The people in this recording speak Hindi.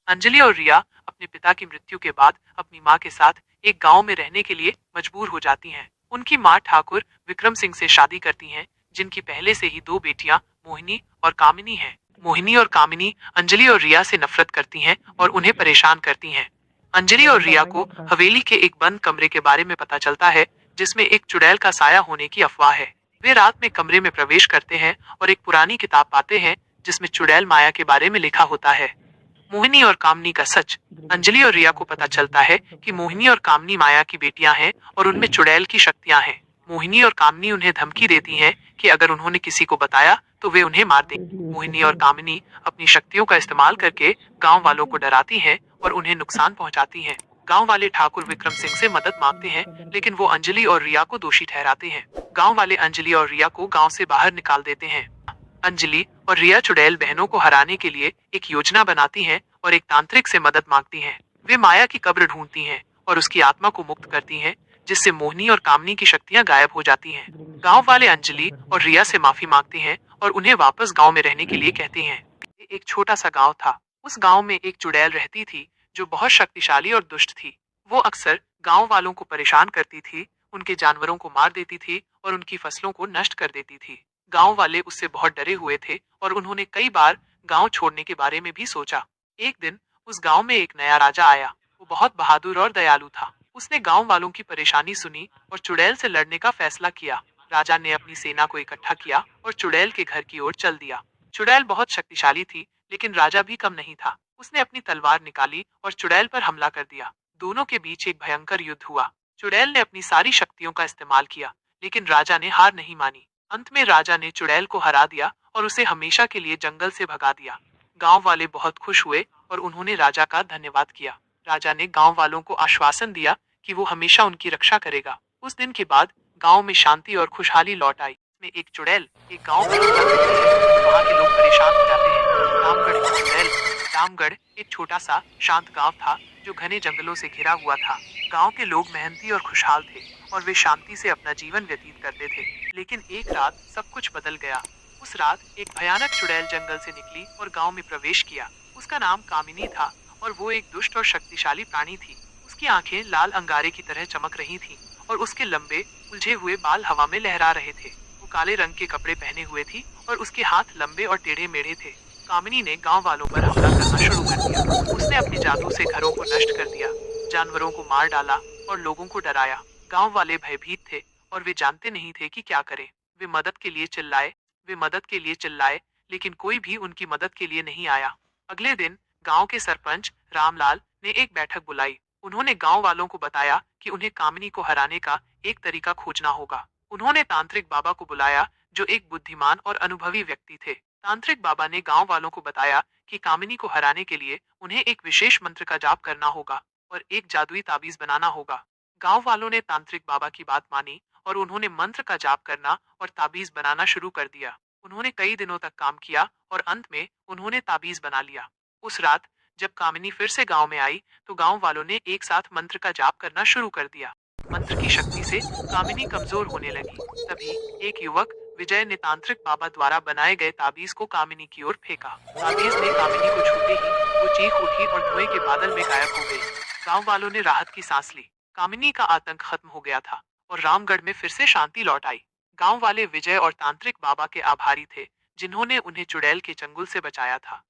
अंजलि और रिया अपने पिता की मृत्यु के बाद अपनी माँ के साथ एक गांव में रहने के लिए मजबूर हो जाती हैं। उनकी माँ ठाकुर विक्रम सिंह से शादी करती हैं, जिनकी पहले से ही दो बेटियां मोहिनी और कामिनी हैं। मोहिनी और कामिनी अंजलि और रिया से नफरत करती हैं और उन्हें परेशान करती हैं। अंजलि और रिया को हवेली के एक बंद कमरे के बारे में पता चलता है, जिसमें एक चुड़ैल का साया होने की अफवाह है। वे रात में कमरे में प्रवेश करते हैं और एक पुरानी किताब पाते हैं, जिसमें चुड़ैल माया के बारे में लिखा होता है। मोहिनी और कामनी का सच। अंजलि और रिया को पता चलता है कि मोहिनी और कामनी माया की बेटियां हैं और उनमें चुड़ैल की शक्तियां हैं। मोहिनी और कामनी उन्हें धमकी देती हैं कि अगर उन्होंने किसी को बताया तो वे उन्हें मार देंगी। मोहिनी और कामनी अपनी शक्तियों का इस्तेमाल करके गांव वालों को डराती हैं और उन्हें नुकसान पहुंचाती हैं। गांव वाले ठाकुर विक्रम सिंह से मदद मांगते हैं, लेकिन वो अंजलि और रिया को दोषी ठहराते हैं। गांव वाले अंजलि और रिया को गांव से बाहर निकाल देते हैं। अंजलि और रिया चुड़ैल बहनों को हराने के लिए एक योजना बनाती हैं और एक तांत्रिक से मदद मांगती हैं। वे माया की कब्र ढूंढती हैं और उसकी आत्मा को मुक्त करती हैं, जिससे मोहिनी और कामनी की शक्तियां गायब हो जाती हैं। गांव वाले अंजलि और रिया से माफी मांगते हैं और उन्हें वापस गांव में रहने के लिए कहते हैं। ये एक छोटा सा गांव था। उस गांव में एक चुड़ैल रहती थी, जो बहुत शक्तिशाली और दुष्ट थी। वो अक्सर गांव वालों को परेशान करती थी, उनके जानवरों को मार देती थी और उनकी फसलों को नष्ट कर देती थी। गांव वाले उससे बहुत डरे हुए थे और उन्होंने कई बार गांव छोड़ने के बारे में भी सोचा। एक दिन उस गांव में एक नया राजा आया। वो बहुत बहादुर और दयालु था। उसने गांव वालों की परेशानी सुनी और चुड़ैल से लड़ने का फैसला किया। राजा ने अपनी सेना को इकट्ठा किया और चुड़ैल के घर की ओर चल दिया। चुड़ैल बहुत शक्तिशाली थी, लेकिन राजा भी कम नहीं था। उसने अपनी तलवार निकाली और चुड़ैल पर हमला कर दिया। दोनों के बीच एक भयंकर युद्ध हुआ। चुड़ैल ने अपनी सारी शक्तियों का इस्तेमाल किया, लेकिन राजा ने हार नहीं मानी। अंत में राजा ने चुड़ैल को हरा दिया और उसे हमेशा के लिए जंगल से भगा दिया। गांव वाले बहुत खुश हुए और उन्होंने राजा का धन्यवाद किया। राजा ने गांव वालों को आश्वासन दिया कि वो हमेशा उनकी रक्षा करेगा। उस दिन के बाद गांव में शांति और खुशहाली लौट आई। में एक चुड़ैल एक गांव पर हमला करती है, वहाँ के लोग परेशान हो जाते हैं। रामगढ़ की चुड़ैल। रामगढ़ एक छोटा सा शांत गांव था, जो घने जंगलों से घिरा हुआ था। गांव के लोग मेहनती और खुशहाल थे और वे शांति से अपना जीवन व्यतीत करते थे। लेकिन एक रात सब कुछ बदल गया। उस रात एक भयानक चुड़ैल जंगल से निकली और गांव में प्रवेश किया। उसका नाम कामिनी था और वो एक दुष्ट और शक्तिशाली प्राणी थी। उसकी आंखें लाल अंगारे की तरह चमक रही थीं और उसके लंबे उलझे हुए बाल हवा में लहरा रहे थे। वो काले रंग के कपड़े पहने हुए थी और उसके हाथ लंबे और टेढ़े मेढ़े थे। कामिनी ने गांव वालों पर हमला करना शुरू कर दिया। उसने अपने जादू से घरों को नष्ट कर दिया, जानवरों को मार डाला और लोगों को डराया। गांव वाले भयभीत थे और वे जानते नहीं थे कि क्या करें। वे मदद के लिए चिल्लाए, वे मदद के लिए चिल्लाए, लेकिन कोई भी उनकी मदद के लिए नहीं आया। अगले दिन गांव के सरपंच रामलाल ने एक बैठक बुलाई। उन्होंने गांव वालों को बताया कि उन्हें कामिनी को हराने का एक तरीका खोजना होगा। उन्होंने तांत्रिक बाबा को बुलाया, जो एक बुद्धिमान और अनुभवी व्यक्ति थे। तांत्रिक बाबा ने गांव वालों को बताया कि कामिनी को हराने के लिए उन्हें एक विशेष मंत्र का जाप करना होगा और एक जादुई ताबीज बनाना होगा। गांव वालों ने तांत्रिक बाबा की बात मानी और उन्होंने मंत्र का जाप करना और ताबीज बनाना शुरू कर दिया। उन्होंने कई दिनों तक काम किया और अंत में उन्होंने ताबीज बना लिया। उस रात जब कामिनी फिर से गांव में आई, तो गांव वालों ने एक साथ मंत्र का जाप करना शुरू कर दिया। मंत्र की शक्ति से कामिनी कमजोर होने लगी। तभी एक युवक विजय ने तांत्रिक बाबा द्वारा बनाए गए ताबीज को कामिनी की ओर फेंका। ताबीज ने कामिनी को छूते ही वो चीख उठी और धुएं के बादल में गायब हो गई। गांव वालों ने राहत की सांस ली। कामिनी का आतंक खत्म हो गया था और रामगढ़ में फिर से शांति लौट आई। गांव वाले विजय और तांत्रिक बाबा के आभारी थे, जिन्होंने उन्हें चुड़ैल के चंगुल से बचाया था।